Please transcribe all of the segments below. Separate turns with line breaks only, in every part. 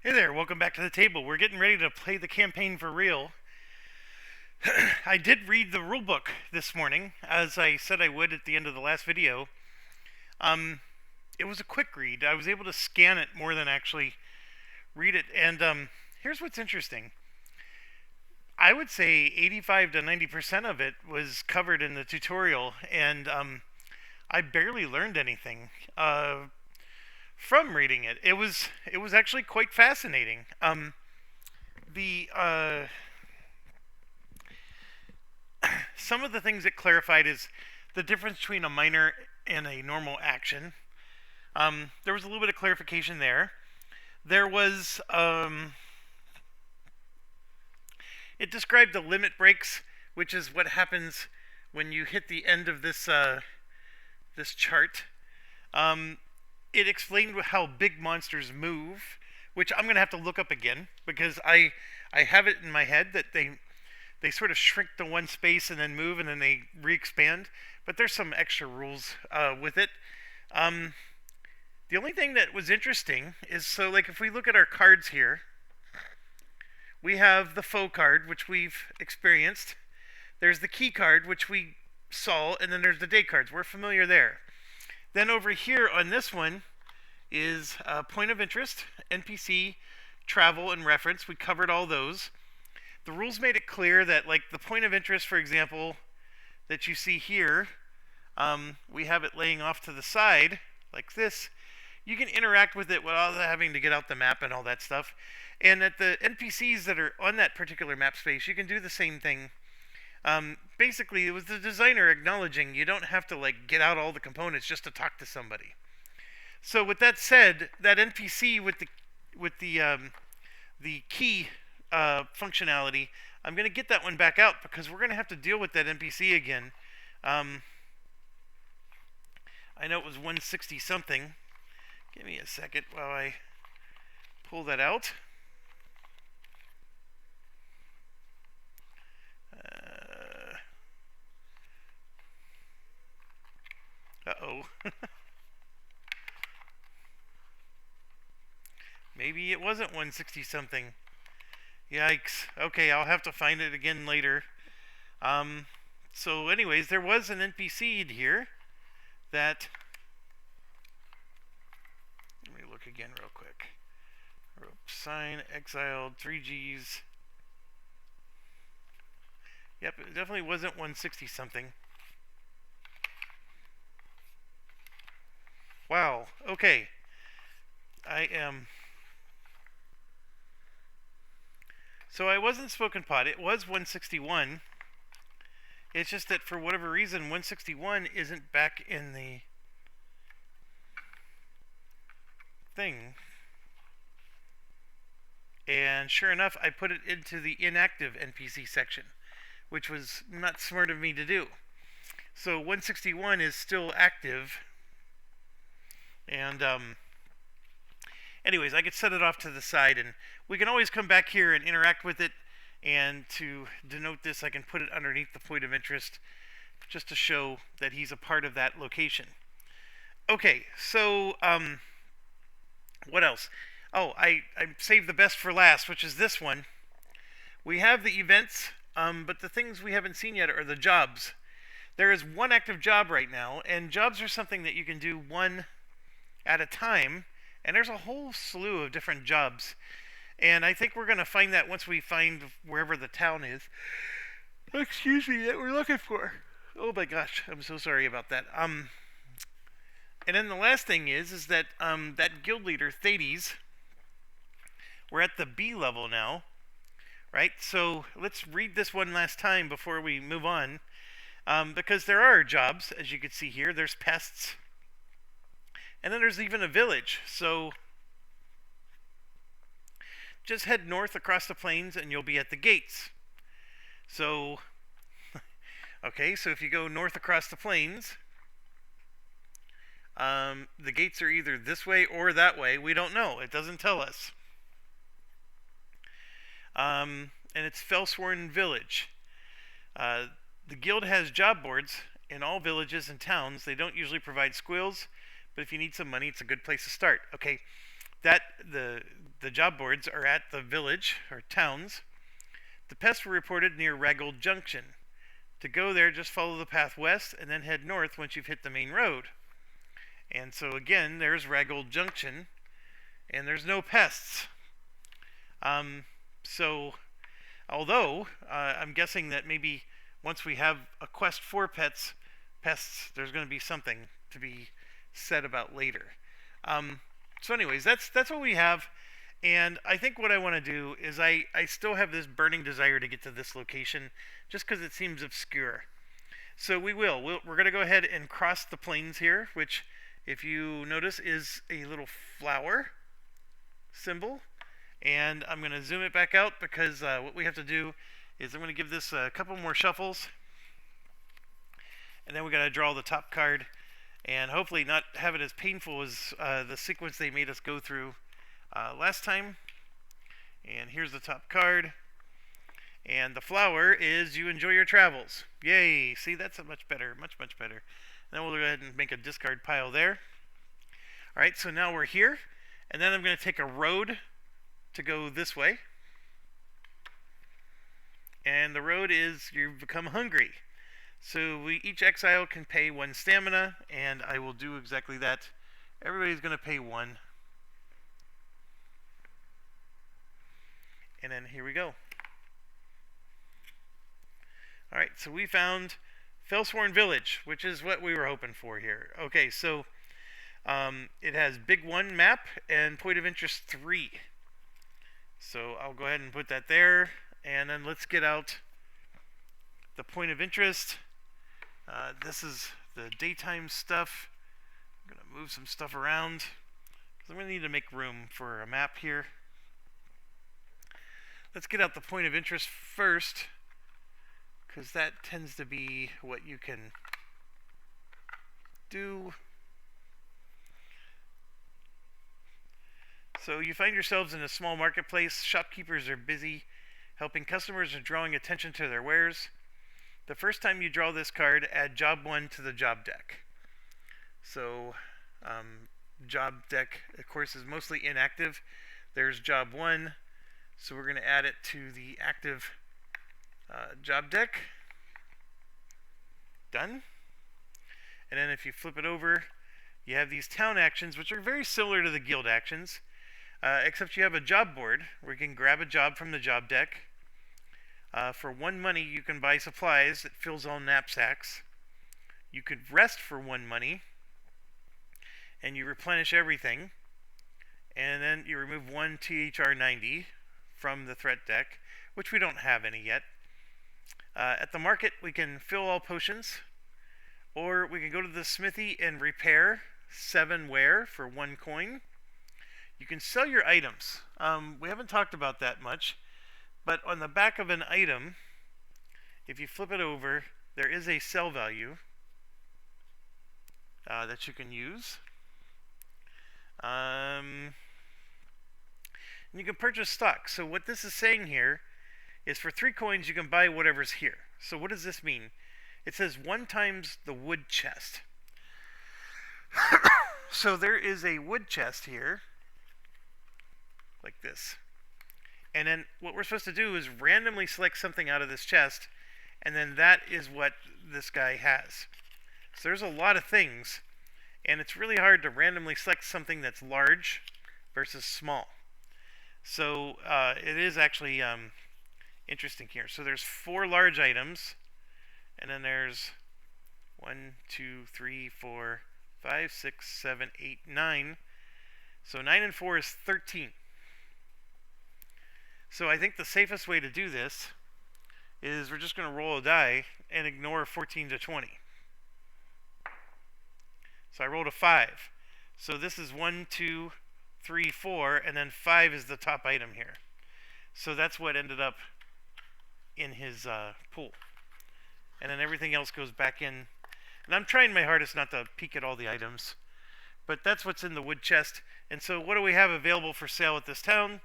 Hey there, welcome back to the table. We're getting ready to play the campaign for real. I did read the rulebook this morning, as I said I would at the end of the last video. Um, it was a quick read. I was able to scan it more than actually read it. And here's what's interesting. I would say 85 to 90% of it was covered in the tutorial, and I barely learned anything from reading it. It was actually quite fascinating. The Some of the things it clarified is the difference between a minor and a normal action. There was a little bit of clarification there. There was it described the limit breaks, which is what happens when you hit the end of this chart. It explained how big monsters move, which I'm gonna have to look up again because I have it in my head that they sort of shrink to one space and then move and then they re-expand. But there's some extra rules with it. The only thing that was interesting is, so like if we look at our cards here, we have the foe card, which we've experienced. There's the key card, which we saw, and then there's the day cards. We're familiar there. Then over here on this one is point of interest, NPC, travel, and reference. We covered all those. The rules made it clear that, like, the point of interest, for example, that you see here, we have it laying off to the side, like this. You can interact with it without having to get out the map and all that stuff. And at the NPCs that are on that particular map space, you can do the same thing. Basically, it was the designer acknowledging you don't have to, like, get out all the components just to talk to somebody. So with that said, that NPC with the key functionality, I'm going to get that one back out because we're going to have to deal with that NPC again. I know it was 160 something. Give me a second while I pull that out. Uh-oh. Maybe it wasn't 160 something. Yikes. Okay, I'll have to find it again later. So anyways, there was an NPC here that... Let me look again real quick. Rope sign, exiled, 3Gs. Yep, it definitely wasn't 160 something. Wow, okay. So I wasn't Spoken Pot. It was 161. It's just that for whatever reason, 161 isn't back in the thing. And sure enough, I put it into the inactive NPC section, which was not smart of me to do. So 161 is still active. And anyways, I could set it off to the side, and we can always come back here and interact with it. And to denote this, I can put it underneath the point of interest just to show that he's a part of that location. Okay, so what else? Oh, I saved the best for last, which is this one. We have the events, but the things we haven't seen yet are the jobs. There is one active job right now, and jobs are something that you can do one at a time, and there's a whole slew of different jobs. And I think we're going to find that once we find wherever the town is. Excuse me, that we're looking for. Oh my gosh, I'm so sorry about that. And then the last thing is that that guild leader, Thades, we're at the B level now, right? So let's read this one last time before we move on. Because there are jobs, as you can see here. There's pests. And then there's even a village. So just head north across the plains and you'll be at the gates. So, okay, so if you go north across the plains, the gates are either this way or that way. We don't know. It doesn't tell us. And it's Felsworn village. The guild has job boards in all villages and towns. They don't usually provide squills, but if you need some money, it's a good place to start. Okay, that the The job boards are at the village, or towns. The pests were reported near Raggold Junction. To go there, just follow the path west and then head north once you've hit the main road. And so again, there's Raggold Junction, and there's no pests. So, although I'm guessing that maybe once we have a quest for pests, there's going to be something to be said about later. So anyways, that's what we have. And I think what I want to do is I still have this burning desire to get to this location just because it seems obscure. So we're going to go ahead and cross the plains here, which, if you notice, is a little flower symbol. And I'm going to zoom it back out because what we have to do is I'm going to give this a couple more shuffles. And then we got to draw the top card. And hopefully not have it as painful as the sequence they made us go through last time. And here's the top card. And the flower is "You enjoy your travels." Yay! See, that's a much better. And then we'll go ahead and make a discard pile there. Alright, so now we're here. And then I'm going to take a road to go this way. And the road is "You've become hungry." So each exile can pay 1 stamina, and I will do exactly that. Everybody's going to pay 1. And then here we go. Alright, so we found Felsworn Village, which is what we were hoping for here. Okay, so it has Big 1 map and point of interest 3. So I'll go ahead and put that there, and then let's get out the point of interest. This is the daytime stuff. I'm going to move some stuff around because I'm going to need to make room for a map here. Let's get out the point of interest first, because that tends to be what you can do. So you find yourselves in a small marketplace. Shopkeepers are busy helping customers and drawing attention to their wares. The first time you draw this card, add job 1 to the job deck. So job deck, of course, is mostly inactive. There's job 1, so we're going to add it to the active job deck. Done. And then if you flip it over, you have these town actions, which are very similar to the guild actions, except you have a job board where you can grab a job from the job deck. For 1 money, you can buy supplies that fills all knapsacks. You could rest for 1 money, and you replenish everything. And then you remove 1 THR 90 from the threat deck, which we don't have any yet. At the market, we can fill all potions, or we can go to the smithy and repair 7 ware for 1 coin. You can sell your items. We haven't talked about that much. But on the back of an item, if you flip it over, there is a sell value that you can use. And you can purchase stock. So what this is saying here is for 3 coins, you can buy whatever's here. So what does this mean? It says 1 times the wood chest. So there is a wood chest here, like this. And then what we're supposed to do is randomly select something out of this chest, and then that is what this guy has. So there's a lot of things, and it's really hard to randomly select something that's large versus small. So it is actually interesting here. So there's 4 large items, and then there's 1, 2, 3, 4, 5, 6, 7, 8, 9. So 9 and 4 is 13. So I think the safest way to do this is we're just going to roll a die and ignore 14 to 20. So I rolled a 5. So this is 1, 2, 3, 4, and then 5 is the top item here. So that's what ended up in his pool. And then everything else goes back in. And I'm trying my hardest not to peek at all the items. But that's what's in the wood chest. And so what do we have available for sale at this town?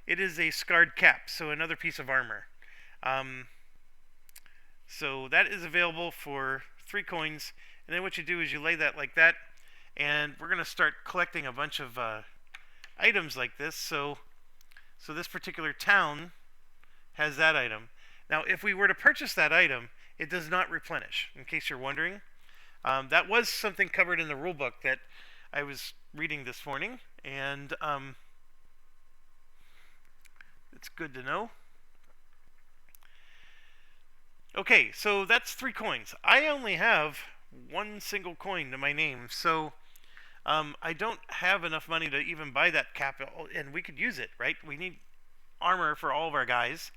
It is a scarred cap, so another piece of armor. So that is available for 3 coins. And then what you do is you lay that like that. And we're going to start collecting a bunch of items like this. So this particular town has that item. Now, if we were to purchase that item, it does not replenish, in case you're wondering. That was something covered in the rulebook that I was reading this morning, and it's good to know. Okay, so that's 3 coins. I only have 1 single coin to my name, so I don't have enough money to even buy that cap, and we could use it, right? We need armor for all of our guys.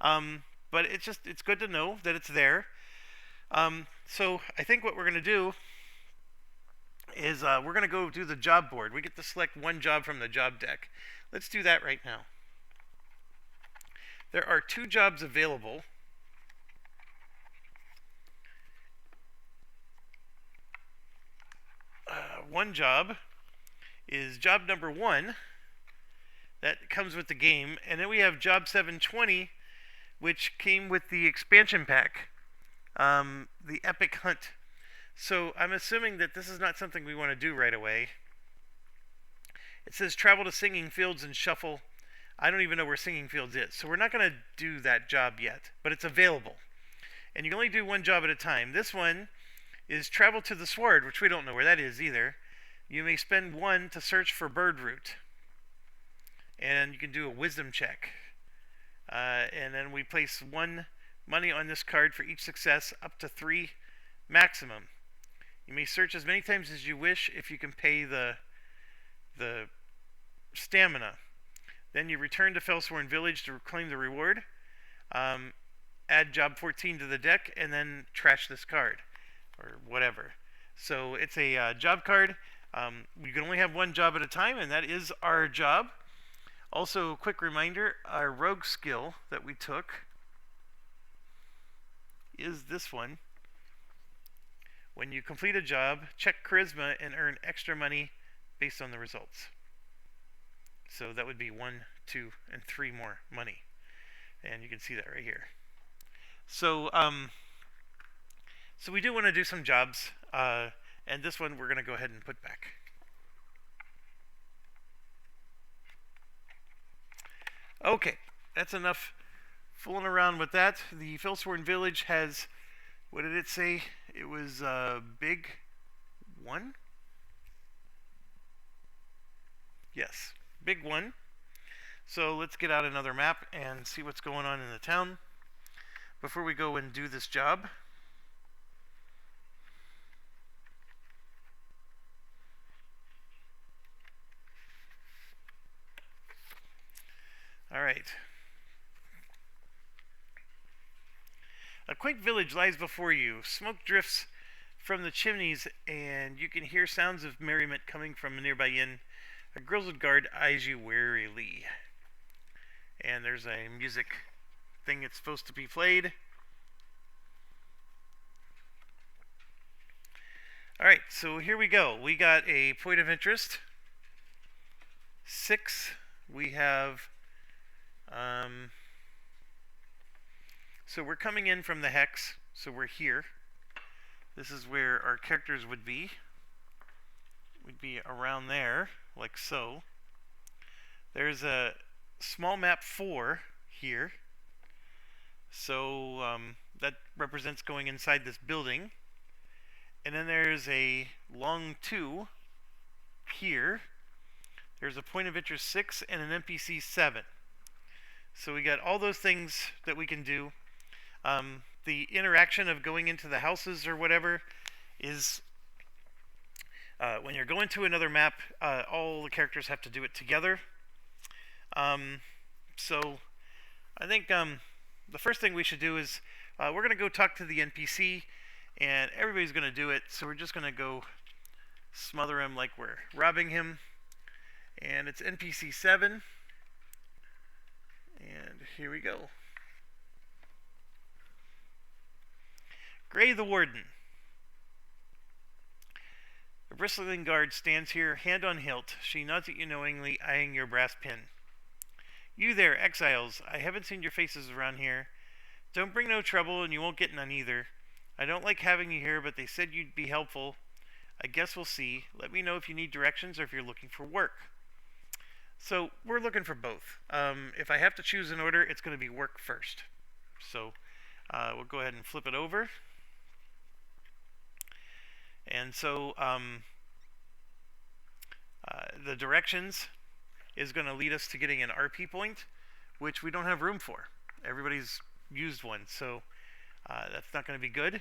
But it's good to know that it's there. So I think what we're going to do is we're going to go do the job board. We get to select 1 job from the job deck. Let's do that right now. There are 2 jobs available. One job is job number 1 that comes with the game, and then we have job 720, which came with the expansion pack, the Epic Hunt. So I'm assuming that this is not something we want to do right away. It says travel to Singing Fields and shuffle. I don't even know where Singing Fields is, so we're not going to do that job yet, but it's available. And you can only do 1 job at a time. This one is travel to the Sward, which we don't know where that is either. You may spend 1 to search for bird root. And you can do a wisdom check. And then we place 1 money on this card for each success, up to 3 maximum. You may search as many times as you wish if you can pay the stamina. Then you return to Felsworn Village to claim the reward. Add job 14 to the deck, and then trash this card, or whatever. So it's a job card. You can only have 1 job at a time, and that is our job. Also, quick reminder, our rogue skill that we took is this one. When you complete a job, check charisma and earn extra money based on the results. So that would be 1, 2, and 3 more money. And you can see that right here. So, so we do want to do some jobs, and this one we're going to go ahead and put back. Okay, that's enough fooling around with that. The Felsworn Village has, what did it say? It was big 1? Yes, big 1. So let's get out another map and see what's going on in the town before we go and do this job. Alright. A quaint village lies before you. Smoke drifts from the chimneys, and you can hear sounds of merriment coming from a nearby inn. A grizzled guard eyes you warily. And there's a music thing that's supposed to be played. Alright, so here we go. We got a point of interest. 6. We have... so we're coming in from the hex, so we're here. This is where our characters would be. We'd be around there, like so. There's a small map 4 here. So that represents going inside this building. And then there's a long 2 here. There's a point of interest 6 and an NPC 7. So we got all those things that we can do. The interaction of going into the houses or whatever is when you're going to another map, all the characters have to do it together. So I think the first thing we should do is we're going to go talk to the NPC, and everybody's going to do it. So we're just going to go smother him like we're robbing him. And it's NPC 7. And here we go. Gray the Warden. A bristling guard stands here, hand on hilt. She nods at you knowingly, eyeing your brass pin. You there, exiles. I haven't seen your faces around here. Don't bring no trouble, and you won't get none either. I don't like having you here, but they said you'd be helpful. I guess we'll see. Let me know if you need directions or if you're looking for work. So we're looking for both. If I have to choose an order, it's going to be work first. So we'll go ahead and flip it over. And so the directions is going to lead us to getting an RP point, which we don't have room for. Everybody's used one, so that's not going to be good.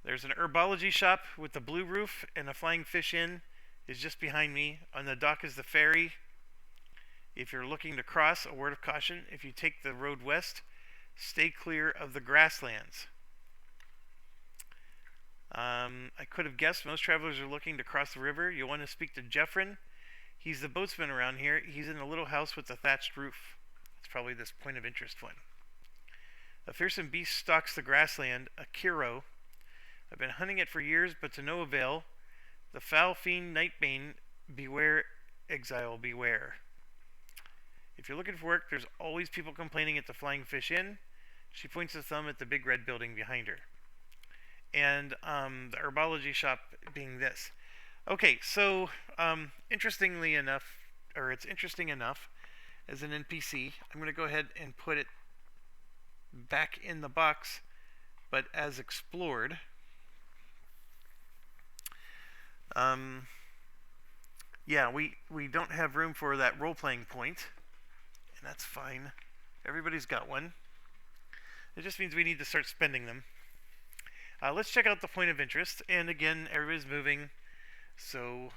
There's an herbology shop with the blue roof, and a flying fish inn is just behind me. On the dock is the ferry. If you're looking to cross, a word of caution: if you take the road west, stay clear of the grasslands. I could have guessed most travelers are looking to cross the river. You'll want to speak to Jeffrin. He's the boatsman around here. He's in a little house with a thatched roof. It's probably this point of interest one. A fearsome beast stalks the grassland, a Kiro. I've been hunting it for years, but to no avail. The foul fiend Nightbane, beware, exile, beware. If you're looking for work, there's always people complaining at the Flying Fish Inn. She points a thumb at the big red building behind her. And the herbology shop being this. Okay, so interestingly enough, or it's interesting enough, as an NPC, I'm going to go ahead and put it back in the box, but as explored. Yeah, we don't have room for that role-playing point, and that's fine. Everybody's got one. It just means we need to start spending them. Let's check out the point of interest, and again, everybody's moving, so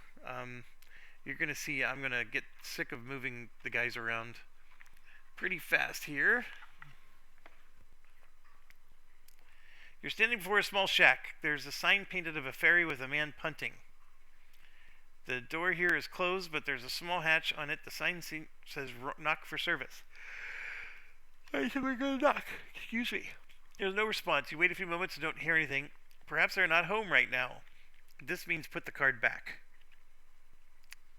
you're going to see I'm going to get sick of moving the guys around pretty fast here. You're standing before a small shack. There's a sign painted of a ferry with a man punting. The door here is closed, but there's a small hatch on it. The sign says knock for service. I said we're going to knock. Excuse me. There's no response. You wait a few moments and don't hear anything. Perhaps they're not home right now. This means put the card back.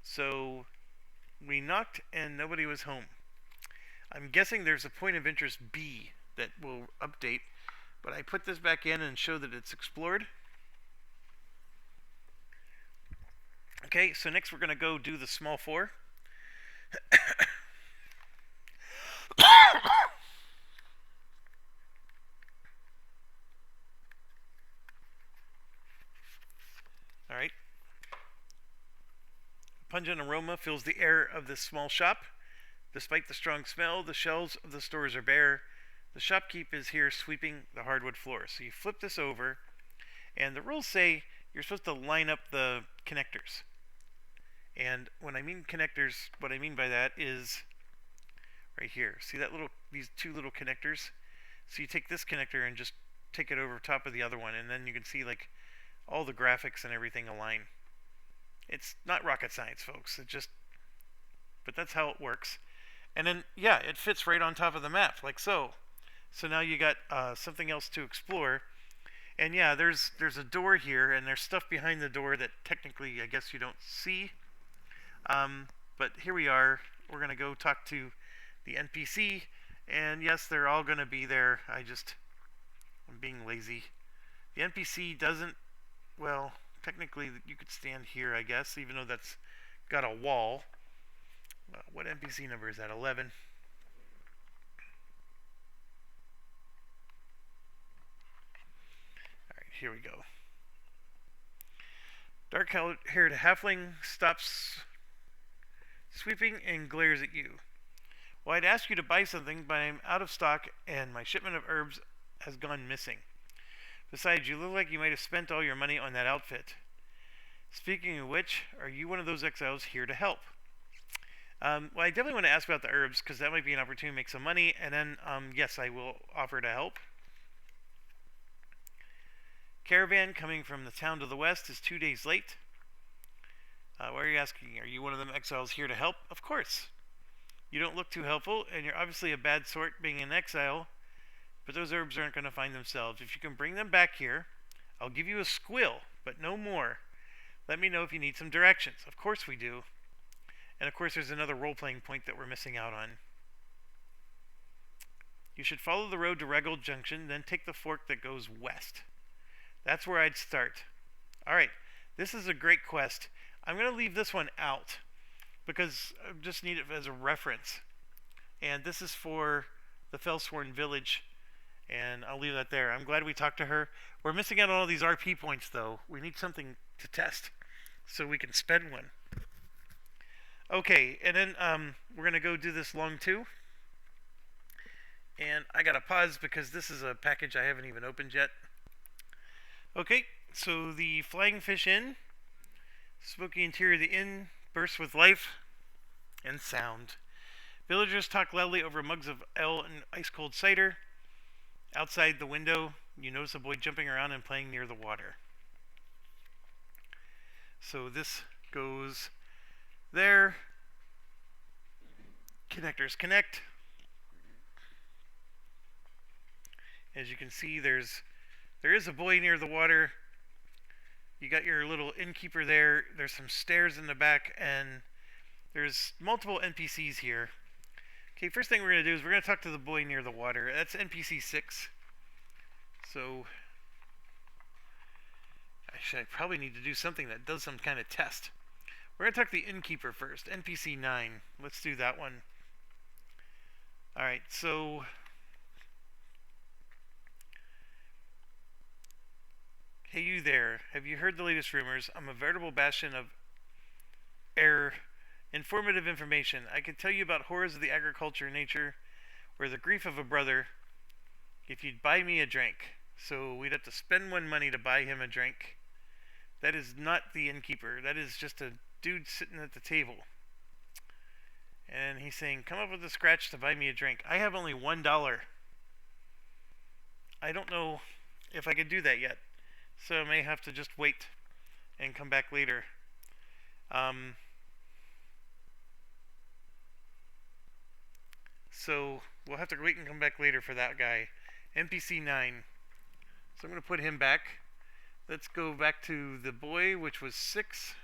So we knocked and nobody was home. I'm guessing there's a point of interest B that will update, but I put this back in and show that it's explored. Okay, so next we're going to go do the small 4. Alright. Pungent aroma fills the air of this small shop. Despite the strong smell, the shelves of the stores are bare. The shopkeep is here sweeping the hardwood floor. So you flip this over, and the rules say you're supposed to line up the connectors. And when I mean connectors, what I mean by that is right here. See that these two little connectors? So you take this connector and just take it over top of the other one, and then you can see like all the graphics and everything align. It's not rocket science, folks. But that's how it works. And then, yeah, it fits right on top of the map, like so. So now you got something else to explore. And yeah, there's a door here, and there's stuff behind the door that technically, I guess, you don't see. But here we are. We're going to go talk to the NPC. And yes, they're all going to be there. I'm being lazy. The NPC doesn't, well, technically you could stand here, I guess, even though that's got a wall. What NPC number is that? 11. Alright, here we go. Dark-haired halfling stops sweeping and glares at you. Well, I'd ask you to buy something, but I'm out of stock and my shipment of herbs has gone missing. Besides, you look like you might have spent all your money on that outfit. Speaking of which, are you one of those exiles here to help? Well, I definitely want to ask about the herbs, because that might be an opportunity to make some money, and then, yes, I will offer to help. Caravan coming from the town to the west is 2 days late. Why are you asking? Are you one of them exiles here to help? Of course. You don't look too helpful, and you're obviously a bad sort being an exile, but those herbs aren't going to find themselves. If you can bring them back here, I'll give you a squill, but no more. Let me know if you need some directions. Of course we do. And of course there's another role-playing point that we're missing out on. You should follow the road to Regal Junction, then take the fork that goes west. That's where I'd start. Alright, this is a great quest. I'm going to leave this one out. because I just need it as a reference. And this is for the Felsworn village, and I'll leave that there. I'm glad we talked to her. We're missing out on all these RP points, though. We need something to test so we can spend one. Okay, and then we're going to go do this long 2. And I got to pause because this is a package I haven't even opened yet. Okay, so the Flying Fish Inn. Smoky interior of the inn bursts with life and sound. Villagers talk loudly over mugs of ale and ice-cold cider. Outside the window, you notice a boy jumping around and playing near the water. So this goes there. Connectors connect. As you can see, there is a boy near the water. You got your little innkeeper there. There's some stairs in the back, and there's multiple NPCs here. Okay, first thing we're going to do is we're going to talk to the boy near the water. That's NPC 6. So, actually, I probably need to do something that does some kind of test. We're going to talk to the innkeeper first. NPC 9. Let's do that one. Alright, so hey you there, have you heard the latest rumors? I'm a veritable bastion of informative information. I can tell you about horrors of the agriculture nature, or the grief of a brother, if you'd buy me a drink. So we'd have to spend 1 money to buy him a drink. That is not the innkeeper. That is just a dude sitting at the table. And he's saying, come up with a scratch to buy me a drink. I have only $1. I don't know if I can do that yet. So I may have to just wait and come back later. So we'll have to wait and come back later for that guy. NPC 9. So I'm going to put him back. Let's go back to the boy, which was 6.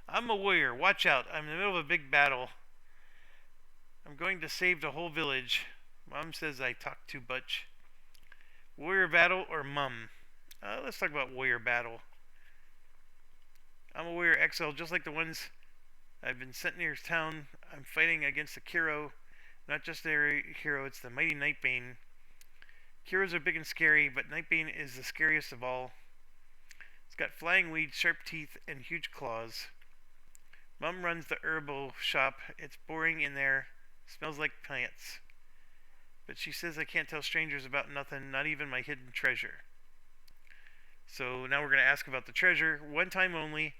I'm a warrior. Watch out. I'm in the middle of a big battle. I'm going to save the whole village. Mom says I talk too much. Warrior battle or mum? Let's talk about warrior battle. I'm a warrior exile, just like the ones I've been sent near town. I'm fighting against a hero. Not just a hero, it's the mighty Nightbane. Heroes are big and scary, but Nightbane is the scariest of all. It's got flying weeds, sharp teeth, and huge claws. Mum runs the herbal shop. It's boring in there. Smells like plants. But she says I can't tell strangers about nothing, not even my hidden treasure. So now we're going to ask about the treasure. 1 time only.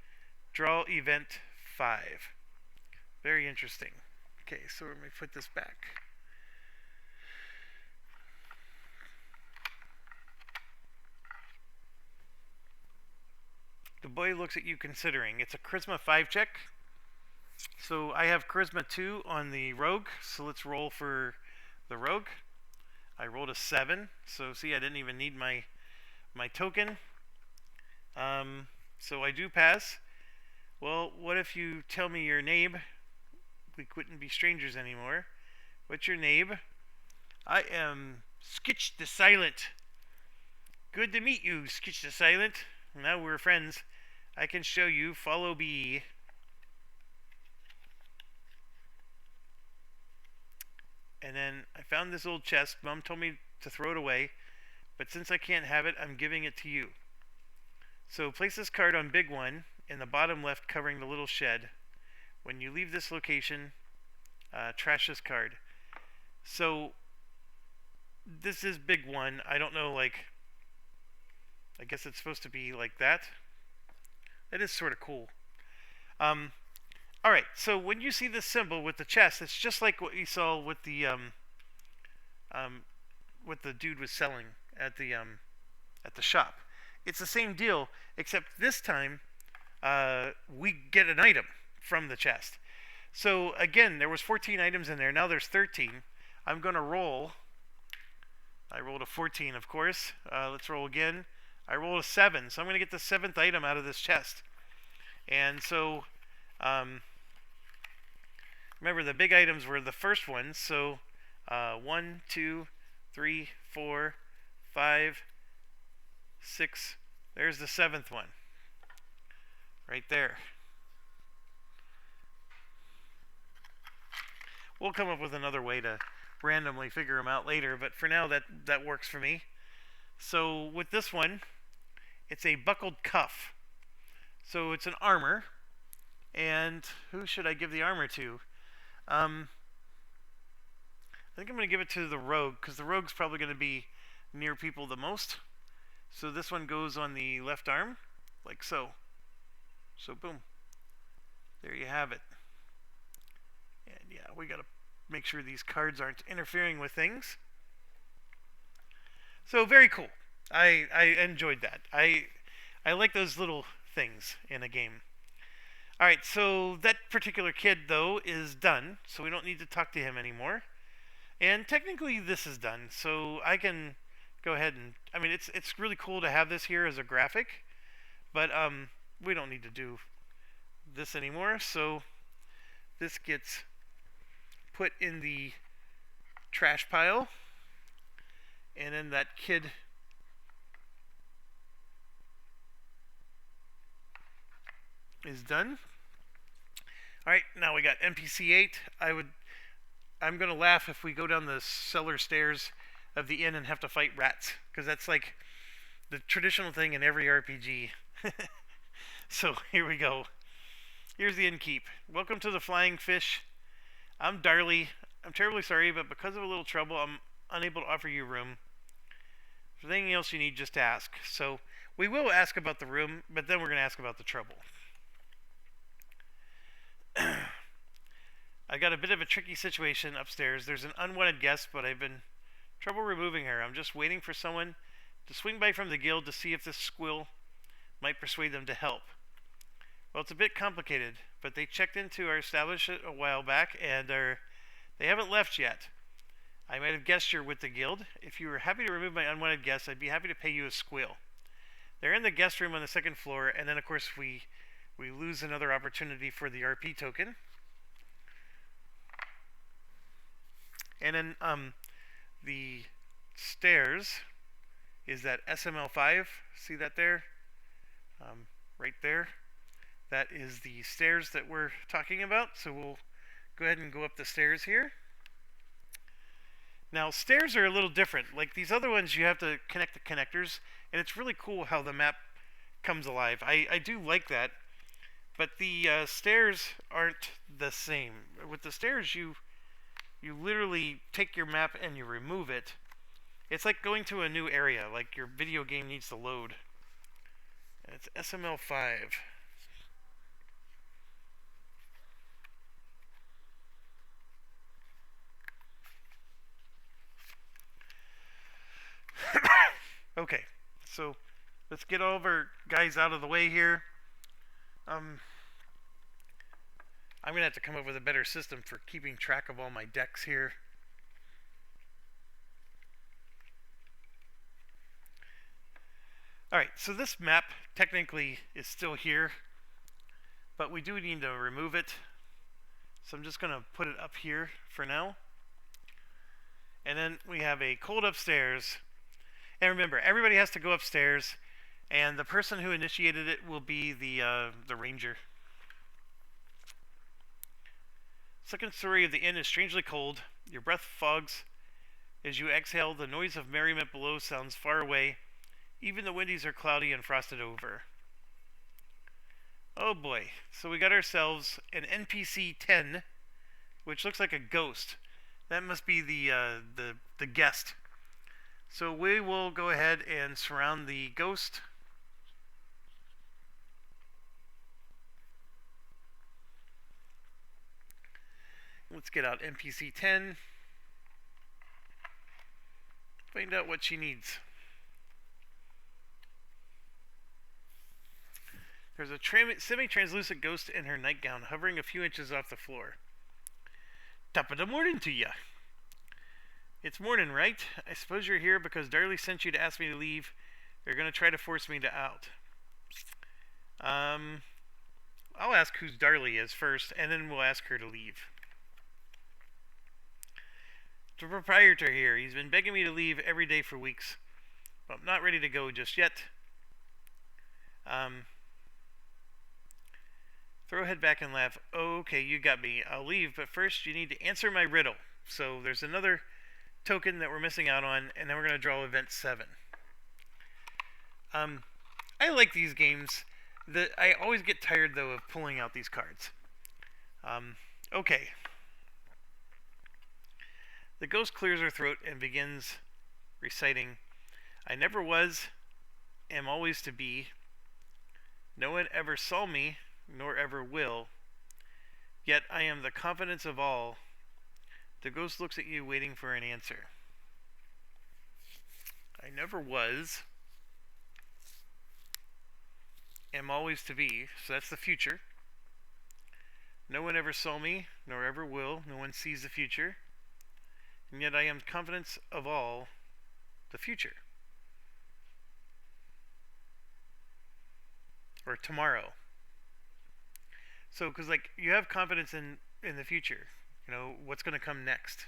Draw event 5. Very interesting. Okay, so let me put this back. The boy looks at you considering. It's a Charisma 5 check. So I have Charisma 2 on the Rogue. So let's roll for the Rogue. I rolled a 7. So see, I didn't even need my token. So I do pass. Well, what if you tell me your name? We couldn't be strangers anymore. What's your name? I am Skitch the Silent. Good to meet you, Skitch the Silent. Now we're friends. I can show you. Follow me. And then I found this old chest. Mom told me to throw it away. But since I can't have it, I'm giving it to you. So place this card on Big One in the bottom left covering the little shed. When you leave this location, trash this card. So this is Big One. I don't know, like, I guess it's supposed to be like that. That is sort of cool. Alright, so when you see this symbol with the chest, it's just like what you saw with the dude was selling at the shop. It's the same deal, except this time we get an item from the chest. So again, there was 14 items in there. Now there's 13. I'm going to roll. I rolled a 14, of course. Let's roll again. I rolled a 7, so I'm going to get the 7th item out of this chest. And so, remember the big items were the first ones. So 1, 2, 3, 4, 5, 6, There's the 7th one. Right there. We'll come up with another way to randomly figure them out later, but for now that works for me. So with this one, it's a buckled cuff. So it's an armor, and who should I give the armor to? I think I'm going to give it to the rogue, because the rogue's probably going to be near people the most. So this one goes on the left arm, like so. So boom. There you have it. And yeah, we got to make sure these cards aren't interfering with things. So very cool. I enjoyed that. I like those little things in a game. Alright, so that particular kid, though, is done, so we don't need to talk to him anymore. And technically this is done, so I can go ahead and... I mean, it's really cool to have this here as a graphic, but we don't need to do this anymore, so this gets put in the trash pile, and then that kid is done. Alright, now we got NPC 8. I'm gonna laugh if we go down the cellar stairs of the inn and have to fight rats, because that's like the traditional thing in every RPG. So here we go. Here's the innkeep. Welcome to the Flying Fish. I'm Darley. I'm terribly sorry, but because of a little trouble, I'm unable to offer you room. If there's anything else you need, just ask. So we will ask about the room, but then we're going to ask about the trouble. I got a bit of a tricky situation upstairs. There's an unwanted guest, but I've been trouble removing her. I'm just waiting for someone to swing by from the guild to see if this squill might persuade them to help. Well, it's a bit complicated, but they checked into our establishment a while back, and they haven't left yet. I might have guessed you're with the guild. If you were happy to remove my unwanted guests, I'd be happy to pay you a squill. They're in the guest room on the 2nd floor, and then, of course, we lose another opportunity for the RP token. And then the stairs is that SML5. See that there? Right there. That is the stairs that we're talking about. So we'll go ahead and go up the stairs here. Now, stairs are a little different. Like these other ones, you have to connect the connectors, and it's really cool how the map comes alive. I do like that, but the stairs aren't the same. With the stairs, you literally take your map and you remove it. It's like going to a new area, like your video game needs to load. And it's SML5. Okay, so let's get all of our guys out of the way here. I'm going to have to come up with a better system for keeping track of all my decks here. Alright, so this map technically is still here, but we do need to remove it. So I'm just going to put it up here for now. And then we have a cold upstairs. And remember, everybody has to go upstairs, and the person who initiated it will be the ranger. 2nd story of the inn is strangely cold. Your breath fogs as you exhale. The noise of merriment below sounds far away. Even the windies are cloudy and frosted over. Oh boy. So we got ourselves an NPC 10, which looks like a ghost. That must be the guest. So we will go ahead and surround the ghost. Let's get out NPC 10. Find out what she needs. There's a semi-translucent ghost in her nightgown, hovering a few inches off the floor. Top of the morning to ya. It's morning, right? I suppose you're here because Darley sent you to ask me to leave. They're going to try to force me to out. I'll ask who Darley is first, and then we'll ask her to leave. The proprietor here. He's been begging me to leave every day for weeks. But I'm not ready to go just yet. Um, throw head back and laugh. Oh, okay, you got me. I'll leave, but first you need to answer my riddle. So there's another token that we're missing out on, and then we're going to draw event 7. I like these games. I always get tired, though, of pulling out these cards. Okay. The ghost clears her throat and begins reciting, I never was, am always to be. No one ever saw me, nor ever will. Yet I am the confidence of all. The ghost looks at you, waiting for an answer. I never was, am always to be, so that's the future. No one ever saw me, nor ever will. No one sees the future. And yet I am confidence of all, the future. Or tomorrow. So, because like you have confidence in the future, you know what's going to come next.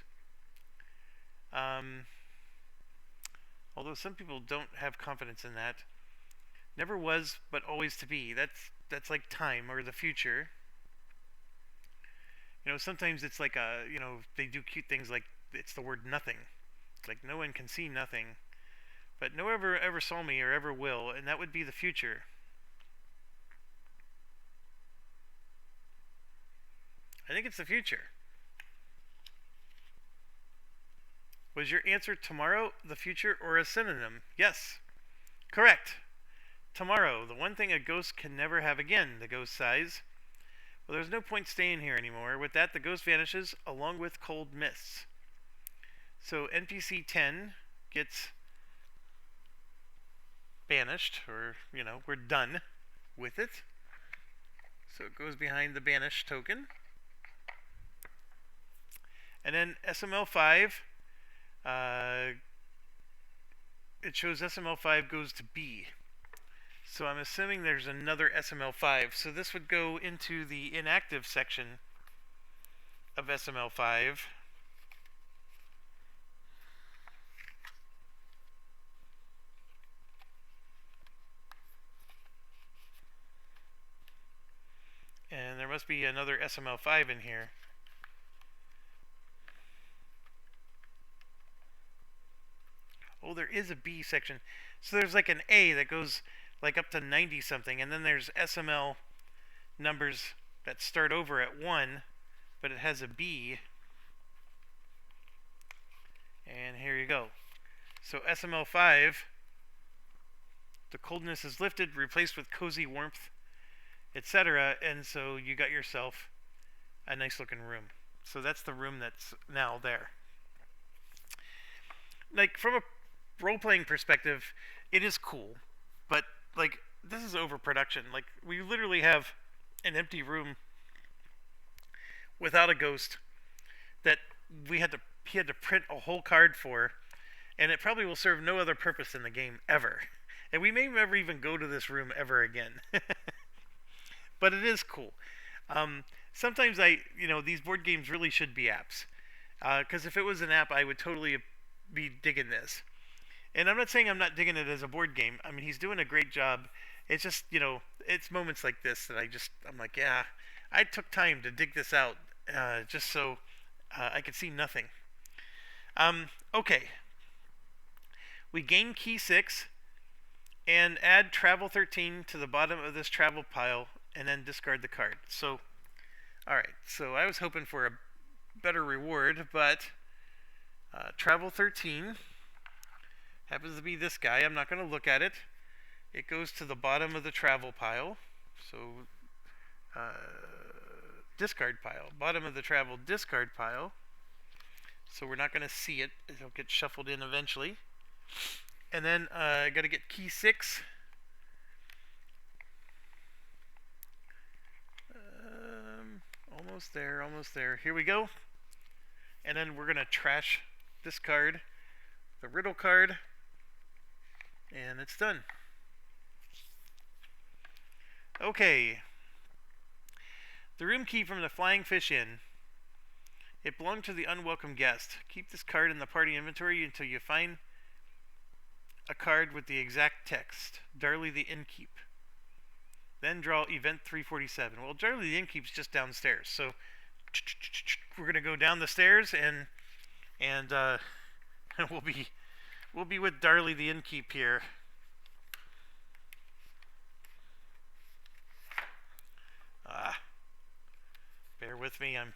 Although some people don't have confidence in that. Never was, but always to be. That's like time or the future. You know, sometimes it's like they do cute things like it's the word nothing. It's like no one can see nothing, but no one ever saw me or ever will, and that would be the future. I think it's the future. Was your answer tomorrow, the future, or a synonym? Yes. Correct. Tomorrow, the one thing a ghost can never have again, the ghost sighs. Well, there's no point staying here anymore. With that, the ghost vanishes, along with cold mists. So NPC 10 gets banished, or, we're done with it. So it goes behind the banish token. And then SML5, it shows SML5 goes to B. So I'm assuming there's another SML5. So this would go into the inactive section of SML5. And there must be another SML5 in here. Oh, there is a B section. So there's like an A that goes like up to 90 something, and then there's SML numbers that start over at 1, but it has a B. And here you go. So SML5, the coldness is lifted, replaced with cozy warmth, etc. And so you got yourself a nice looking room. So that's the room that's now there. Like, from a role-playing perspective, it is cool, but like this is overproduction. Like, we literally have an empty room without a ghost that he had to print a whole card for, and it probably will serve no other purpose in the game ever. And we may never even go to this room ever again. But it is cool. Sometimes these board games really should be apps, because if it was an app, I would totally be digging this. And I'm not saying I'm not digging it as a board game. I mean, he's doing a great job. It's just, it's moments like this that I'm like, yeah, I took time to dig this out, just so I could see nothing. Okay. We gain key 6 and add travel 13 to the bottom of this travel pile, and then discard the card. So, alright, so I was hoping for a better reward, but travel 13 happens to be this guy. I'm not going to look at it. It goes to the bottom of the travel pile. So, discard pile. Bottom of the travel discard pile. So we're not going to see it. It'll get shuffled in eventually. And then I got to get key 6. Almost there, almost there. Here we go. And then we're going to trash this card, the riddle card, and it's done. Okay. The room key from the Flying Fish Inn. It belonged to the unwelcome guest. Keep this card in the party inventory until you find a card with the exact text. Darley the Innkeep. Then draw event 347. Well, Darley the Innkeep's just downstairs, so we're gonna go down the stairs and we'll be with Darley the Innkeep here. Bear with me. I'm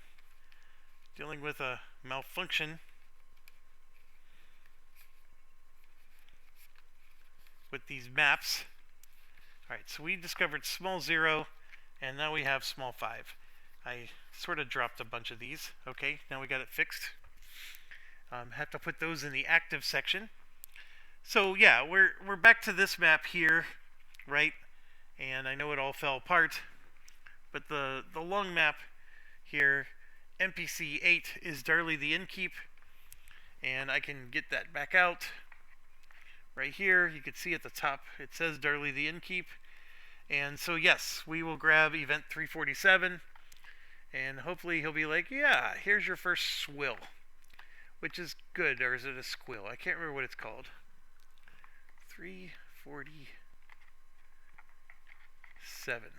dealing with a malfunction with these maps. Alright, so we discovered small 0, and now we have small 5. I sort of dropped a bunch of these. Okay, now we got it fixed. Have to put those in the active section. So yeah, we're back to this map here, right? And I know it all fell apart, but the long map here, NPC 8 is Darley the Innkeep, and I can get that back out. Right here, you can see at the top, it says Darley the Innkeep. And so yes, we will grab event 347, and hopefully he'll be like, yeah, here's your first swill. Which is good, or is it a squill? I can't remember what it's called. 347.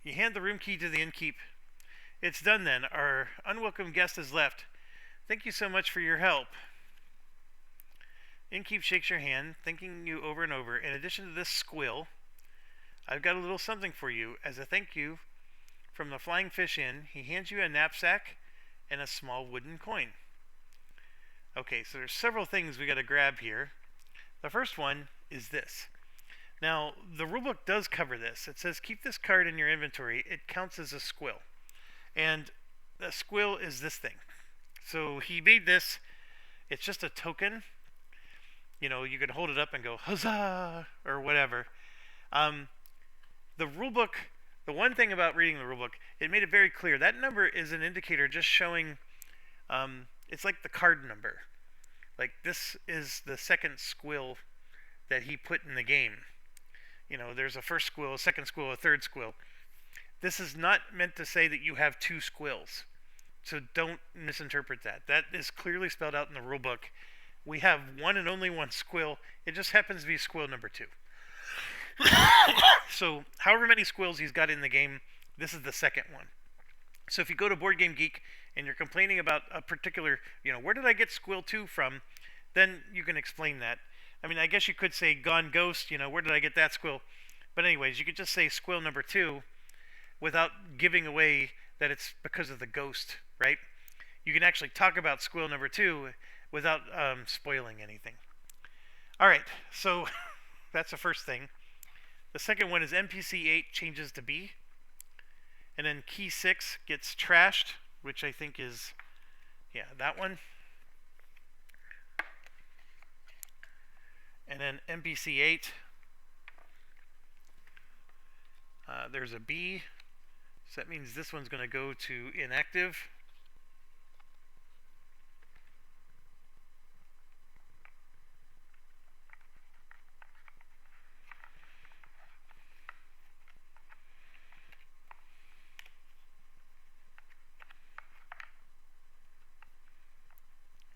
You hand the room key to the innkeep. It's done then. Our unwelcome guest has left. Thank you so much for your help. Innkeep shakes your hand, thanking you over and over. In addition to this squill, I've got a little something for you. As a thank you from the Flying Fish Inn, he hands you a knapsack and a small wooden coin. Okay, so there's several things we got to grab here. The first one is this. Now, the rulebook does cover this. It says keep this card in your inventory. It counts as a squill. And the squill is this thing. So he made this. It's just a token. You know, you could hold it up and go, huzzah, or whatever. The rulebook, the one thing about reading the rulebook, it made it very clear. That number is an indicator just showing, it's like the card number. Like, this is the second squill that he put in the game. You know, there's a first squill, a second squill, a third squill. This is not meant to say that you have two squills. So don't misinterpret that. That is clearly spelled out in the rulebook. We have one and only one squill. It just happens to be squill number 2. So however many squills he's got in the game, this is the second one. So if you go to Board Game Geek and you're complaining about a particular, you know, where did I get squill 2 from, then you can explain that. I mean, I guess you could say Gone Ghost, you know, where did I get that squill? But anyways, you could just say squill number 2 without giving away that it's because of the ghost, right? You can actually talk about squill number 2 without spoiling anything. Alright, so that's the first thing. The second one is NPC 8 changes to B. And then key 6 gets trashed, which I think is, yeah, that one. And then NPC 8, there's a B. So that means this one's going to go to inactive.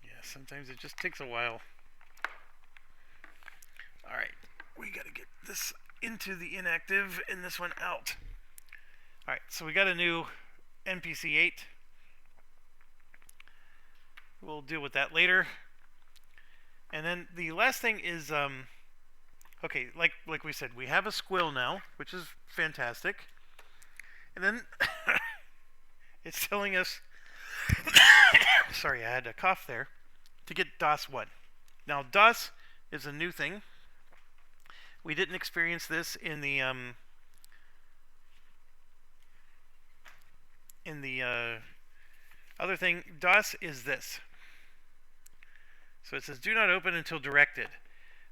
Yeah, sometimes it just takes a while. Alright, we got to get this into the inactive and this one out. Alright, so we got a new NPC 8. We'll deal with that later. And then the last thing is, okay, like we said, we have a squill now, which is fantastic. And then it's telling us, sorry, I had a cough there, to get DOS 1. Now, DOS is a new thing. We didn't experience this in the other thing. DOS is this. So it says do not open until directed.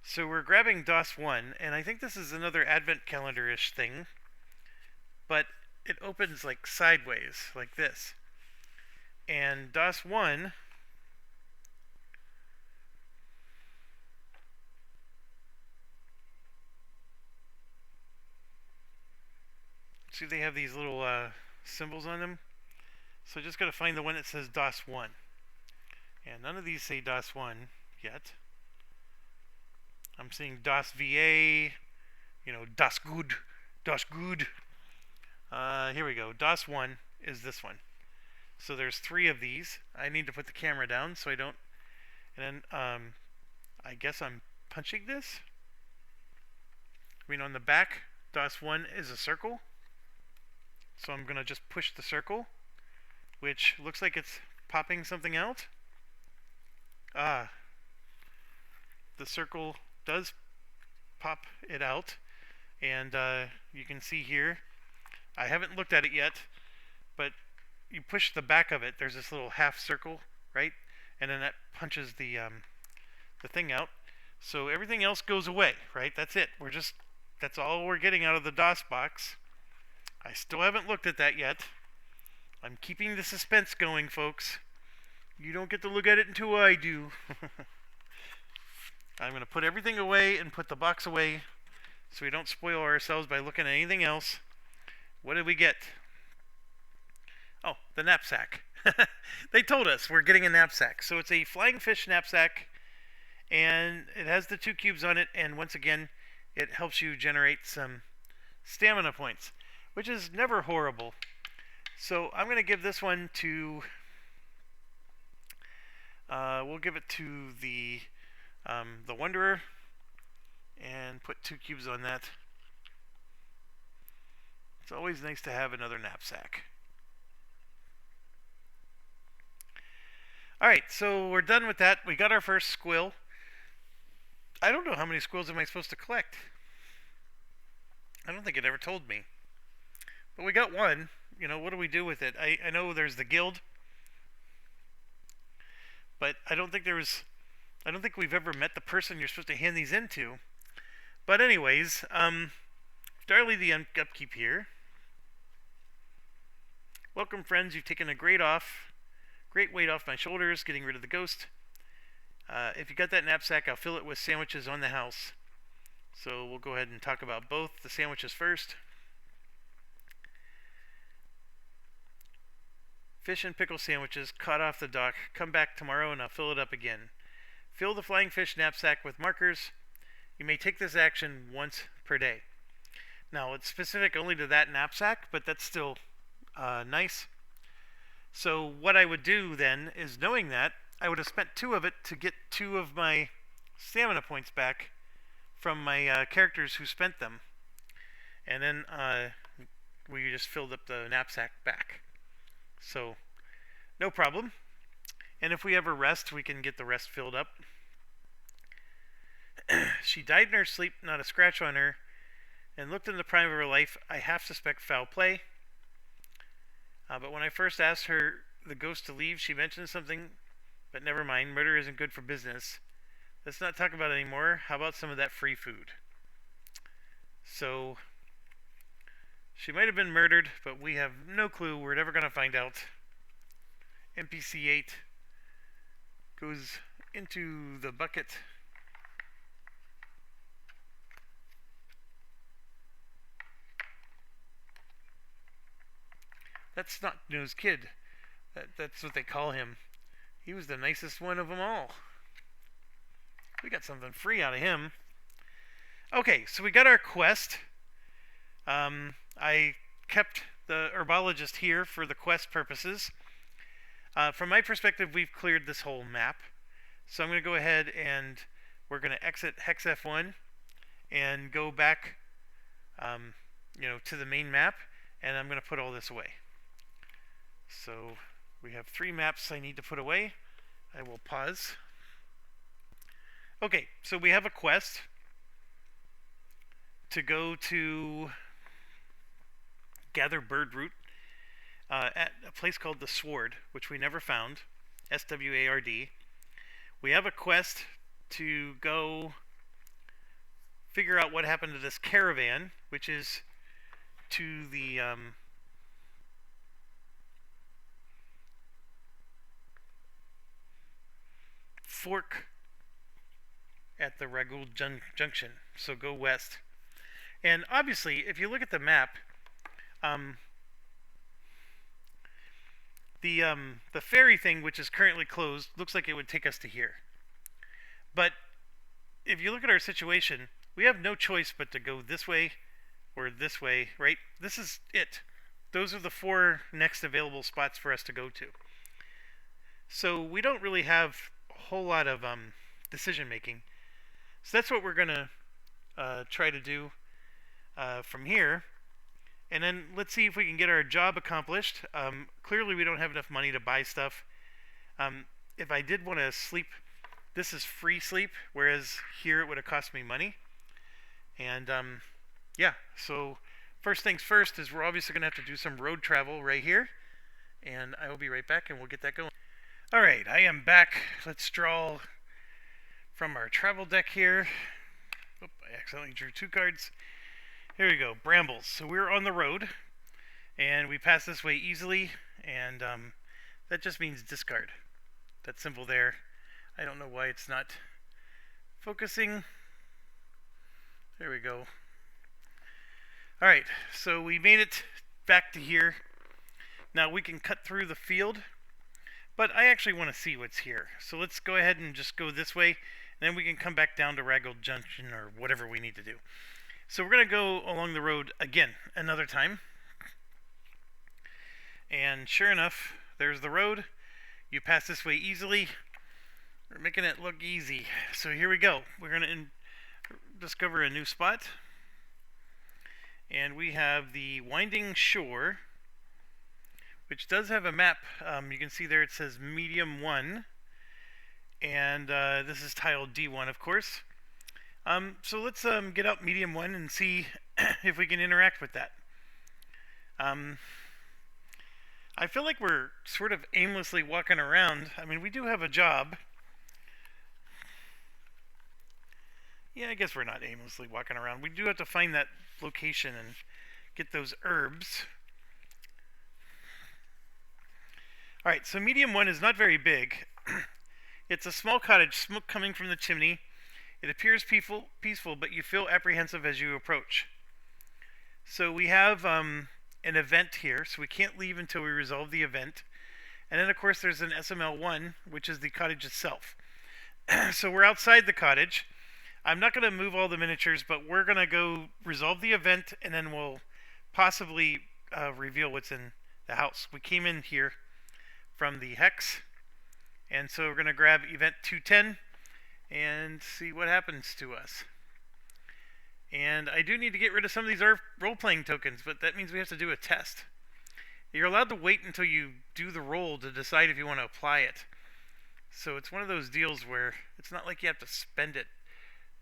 So we're grabbing DOS 1, and I think this is another advent calendar-ish thing, but it opens like sideways, like this. And DOS 1, see, they have these little symbols on them. So just got to find the one that says DOS 1. And none of these say DOS 1 yet. I'm seeing Das VA, Das Good, Das Good. Here we go. Das 1 is this one. So there's 3 of these. I need to put the camera down so I don't. And then I guess I'm punching this. On the back, Das 1 is a circle. So I'm going to just push the circle, which looks like it's popping something out. The circle does pop it out. And you can see here, I haven't looked at it yet, but you push the back of it, there's this little half circle, right? And then that punches the thing out. So everything else goes away, right? That's it. That's all we're getting out of the DOS box. I still haven't looked at that yet. I'm keeping the suspense going, folks. You don't get to look at it until I do. I'm going to put everything away and put the box away so we don't spoil ourselves by looking at anything else. What did we get? Oh, the knapsack. They told us we're getting a knapsack. So it's a flying fish knapsack, and it has the 2 cubes on it, and once again, it helps you generate some stamina points, which is never horrible. So I'm going to give this one to, we'll give it to the Wanderer, and put 2 cubes on that. It's always nice to have another knapsack. Alright, so we're done with that. We got our first squill. I don't know how many squills am I supposed to collect. I don't think it ever told me. But we got one. What do we do with it? I know there's the guild. But I don't think we've ever met the person you're supposed to hand these into. But anyways, Darley the Upkeep here. Welcome, friends. You've taken a great weight off my shoulders, getting rid of the ghost. If you got that knapsack, I'll fill it with sandwiches on the house. So we'll go ahead and talk about both the sandwiches first. Fish and pickle sandwiches caught off the dock. Come back tomorrow and I'll fill it up again. Fill the flying fish knapsack with markers. You may take this action once per day. Now, it's specific only to that knapsack, but that's still nice. So what I would do then is, knowing that, I would have spent 2 of it to get 2 of my stamina points back from my characters who spent them. And then we just filled up the knapsack back. So, no problem. And if we ever rest, we can get the rest filled up. She died in her sleep, not a scratch on her, and looked in the prime of her life. I half suspect foul play. But when I first asked her, the ghost, to leave, she mentioned something, but never mind. Murder isn't good for business. Let's not talk about it anymore. How about some of that free food? So, she might have been murdered, but we have no clue. We're never going to find out. NPC 8 goes into the bucket. That snot-nosed kid. That's what they call him. He was the nicest one of them all. We got something free out of him. Okay, so we got our quest. I kept the herbologist here for the quest purposes. From my perspective, we've cleared this whole map. So I'm going to go ahead and we're going to exit Hex F1 and go back to the main map, and I'm going to put all this away. So we have 3 maps I need to put away. I will pause. Okay, so we have a quest to go to gather bird root at a place called the Sword, which we never found. SWARD. We have a quest to go figure out what happened to this caravan, which is to the fork at the Ragul Junction. So go west. And obviously, if you look at the map, the ferry thing, which is currently closed, looks like it would take us to here. But if you look at our situation, we have no choice but to go this way or this way, right? This is it. Those are the 4 next available spots for us to go to. So we don't really have a whole lot of decision making. So that's what we're going to try to do from here. And then let's see if we can get our job accomplished. Clearly we don't have enough money to buy stuff. If I did want to sleep, this is free sleep, whereas here it would have cost me money. And yeah, so first things first is we're obviously going to have to do some road travel right here. And I will be right back and we'll get that going. Alright, I am back. Let's draw from our travel deck here. Oop, I accidentally drew 2 cards. Here we go, brambles. So we're on the road, and we pass this way easily, and that just means discard. That's simple there. I don't know why it's not focusing. There we go. Alright, so we made it back to here. Now we can cut through the field, but I actually want to see what's here. So let's go ahead and just go this way, and then we can come back down to Raggold Junction or whatever we need to do. So we're going to go along the road again another time. And sure enough, there's the road. You pass this way easily. We're making it look easy. So here we go. We're going to discover a new spot. And we have the Winding Shore, which does have a map. You can see there it says Medium 1. And this is tile D1, of course. So let's get out Medium 1 and see if we can interact with that. I feel like we're sort of aimlessly walking around. I mean, we do have a job. Yeah, I guess we're not aimlessly walking around. We do have to find that location and get those herbs. Alright, so Medium 1 is not very big. It's a small cottage, smoke coming from the chimney. It appears peaceful, but you feel apprehensive as you approach. So we have an event here, so we can't leave until we resolve the event. And then, of course, there's an SML1, which is the cottage itself. So we're outside the cottage. I'm not going to move all the miniatures, but we're going to go resolve the event, and then we'll possibly reveal what's in the house. We came in here from the hex, and so we're going to grab event 210 and see what happens to us. And I do need to get rid of some of these role-playing tokens, but that means we have to do a test. You're allowed to wait until you do the roll to decide if you want to apply it. So it's one of those deals where it's not like you have to spend it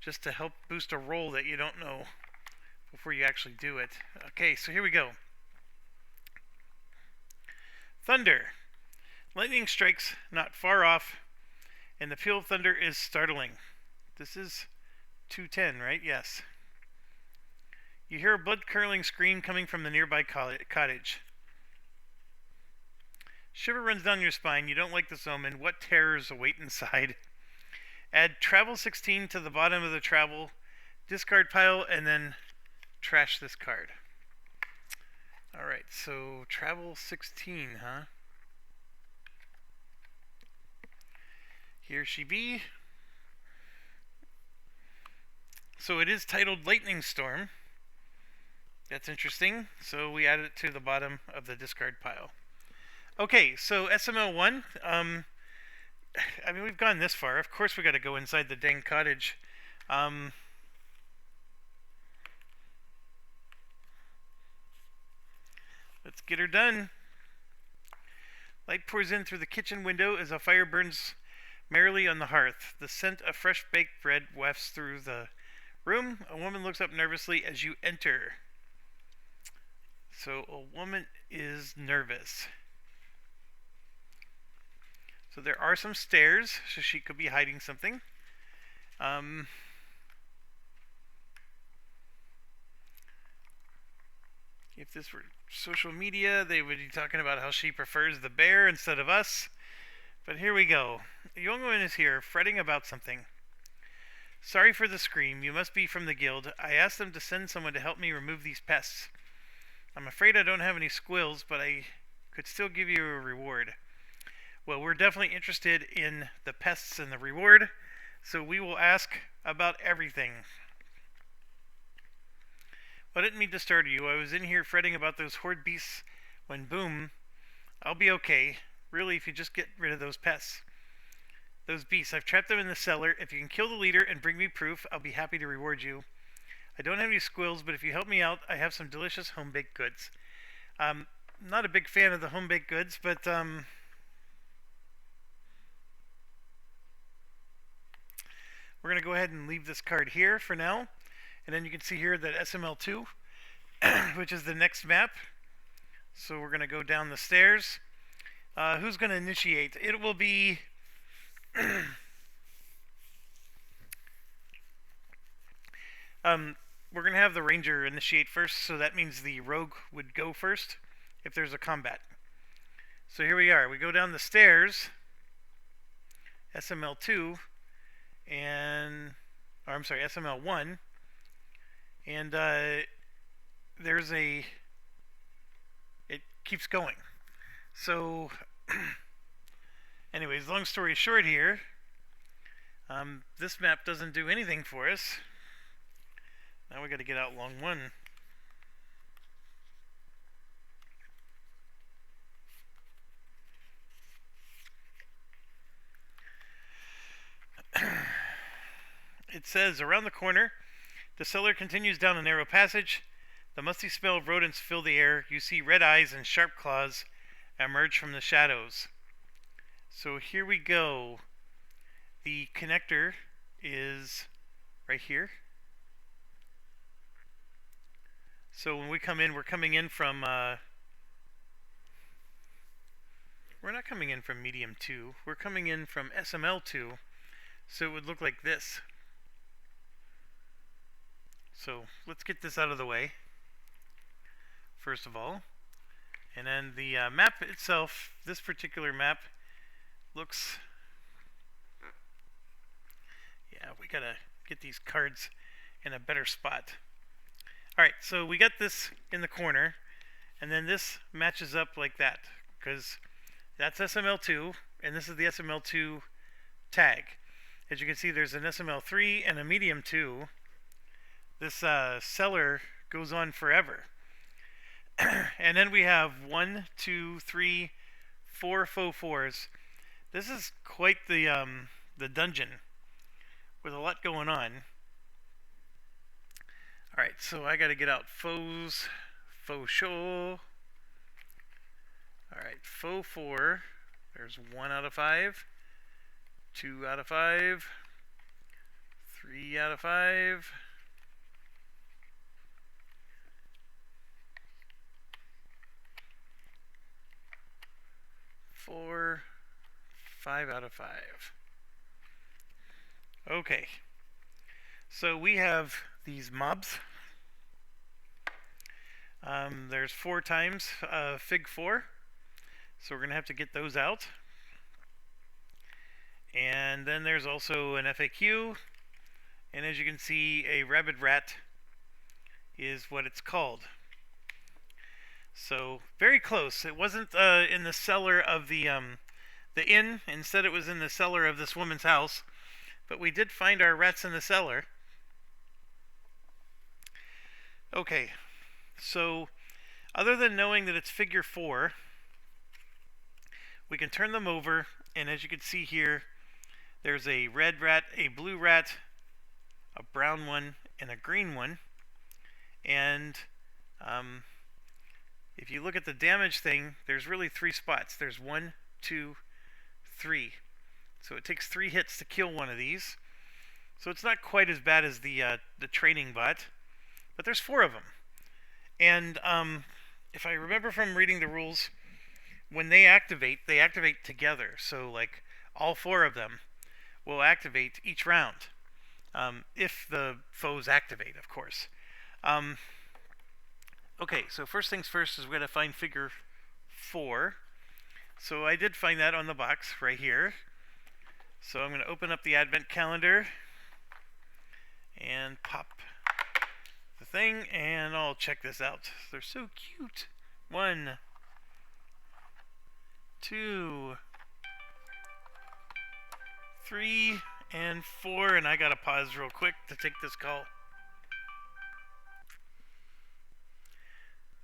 just to help boost a roll that you don't know before you actually do it. Okay, so here we go. Thunder. Lightning strikes not far off, and the peal of thunder is startling. This is 210, right? Yes. You hear a blood-curdling scream coming from the nearby cottage. Shiver runs down your spine. You don't like this omen. What terrors await inside? Add travel 16 to the bottom of the travel discard pile, and then trash this card. Alright, so travel 16, huh? Here she be. So it is titled Lightning Storm. That's interesting. So we added it to the bottom of the discard pile. Okay, so SML1. I mean, we've gone this far. Of course we got to go inside the dang cottage. Let's get her done. Light pours in through the kitchen window as a fire burns merrily on the hearth. The scent of fresh baked bread wafts through the room. A woman looks up nervously as you enter. So a woman is nervous. So there are some stairs, so she could be hiding something. If this were social media, they would be talking about how she prefers the bear instead of us. But here we go. A young woman is here, fretting about something. Sorry for the scream. You must be from the guild. I asked them to send someone to help me remove these pests. I'm afraid I don't have any squills, but I could still give you a reward. Well, we're definitely interested in the pests and the reward. So we will ask about everything. Well, I didn't mean to startle you. I was in here fretting about those horde beasts when boom, I'll be okay. Really, if you just get rid of those pests. Those beasts, I've trapped them in the cellar. If you can kill the leader and bring me proof, I'll be happy to reward you. I don't have any squills, but if you help me out, I have some delicious home-baked goods. Not a big fan of the home-baked goods, but we're going to go ahead and leave this card here for now. And then you can see here that SML2, which is the next map. So we're going to go down the stairs. Who's going to initiate? It will be... we're going to have the ranger initiate first, so that means the rogue would go first if there's a combat. So here we are. We go down the stairs, SML2, and... or I'm sorry, SML1, and there's a... it keeps going. So, anyways, long story short here, this map doesn't do anything for us. Now we got to get out long one. It says, around the corner, the cellar continues down a narrow passage. The musty smell of rodents fill the air. You see red eyes and sharp claws emerge from the shadows. So here we go. The connector is right here. So when we come in, we're coming in from we're not coming in from medium 2. We're coming in from SML2. So it would look like this. So let's get this out of the way, first of all. And then the map itself, this particular map, looks... yeah, we gotta get these cards in a better spot. Alright, so we got this in the corner, and then this matches up like that, because that's SML2, and this is the SML2 tag. As you can see, there's an SML3 and a medium 2. This cellar goes on forever. And then we have 1, 2, 3, 4 faux fours. This is quite the dungeon with a lot going on. Alright, so I gotta get out faux show. Alright, faux 4. There's 1 out of 5. 2 out of 5. 3 out of 5. 4, 5 out of 5. Okay, so we have these mobs. There's 4 times Fig 4, so we're going to have to get those out. And then there's also an FAQ, and as you can see, a rabid rat is what it's called. So very close. It wasn't in the cellar of the inn. Instead, it was in the cellar of this woman's house. But we did find our rats in the cellar. Okay, so other than knowing that it's figure 4, we can turn them over, and as you can see here, there's a red rat, a blue rat, a brown one, and a green one. And if you look at the damage thing, there's really 3 spots. There's 1, 2, 3. So it takes 3 hits to kill one of these. So it's not quite as bad as the training bot, but there's 4 of them. And if I remember from reading the rules, when they activate together. So like all 4 of them will activate each round, if the foes activate, of course. Okay, so first things first is we're going to find figure 4. So I did find that on the box right here. So I'm going to open up the advent calendar and pop the thing, and I'll check this out. They're so cute. 1, 2, 3, and 4, and I gotta pause real quick to take this call.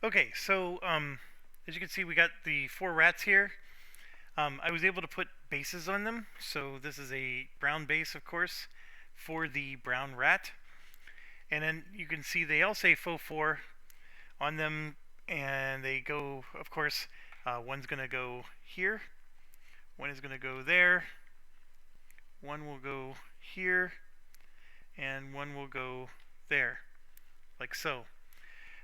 Okay, so as you can see, we got the 4 rats here. I was able to put bases on them, so this is a brown base, of course, for the brown rat. And then you can see they all say faux 4 on them, and they go, of course, one's going to go here, one is going to go there, one will go here, and one will go there, like so.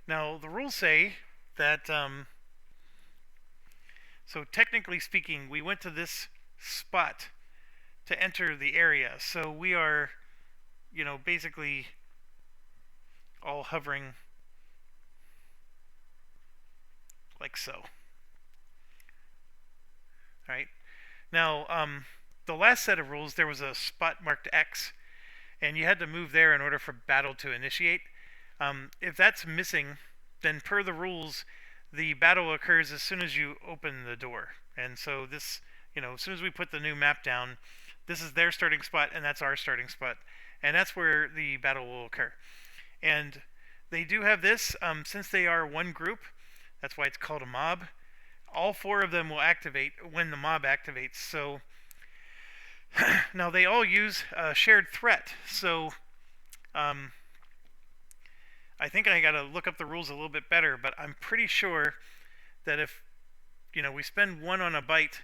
Now, the rules say that, so technically speaking, we went to this spot to enter the area, so we are, basically all hovering like so. Alright, now, the last set of rules, there was a spot marked X, and you had to move there in order for battle to initiate. If that's missing, then per the rules, the battle occurs as soon as you open the door. And so this, as soon as we put the new map down, this is their starting spot and that's our starting spot. And that's where the battle will occur. And they do have this, since they are one group, that's why it's called a mob. All 4 of them will activate when the mob activates. So now they all use a shared threat. So I think I gotta look up the rules a little bit better, but I'm pretty sure that if we spend 1 on a bite,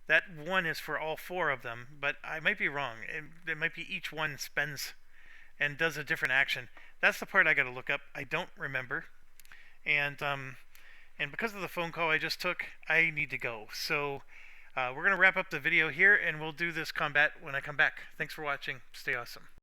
that 1 is for all 4 of them. But I might be wrong. It might be each one spends and does a different action. That's the part I gotta look up. I don't remember, and because of the phone call I just took, I need to go. So we're gonna wrap up the video here, and we'll do this combat when I come back. Thanks for watching. Stay awesome.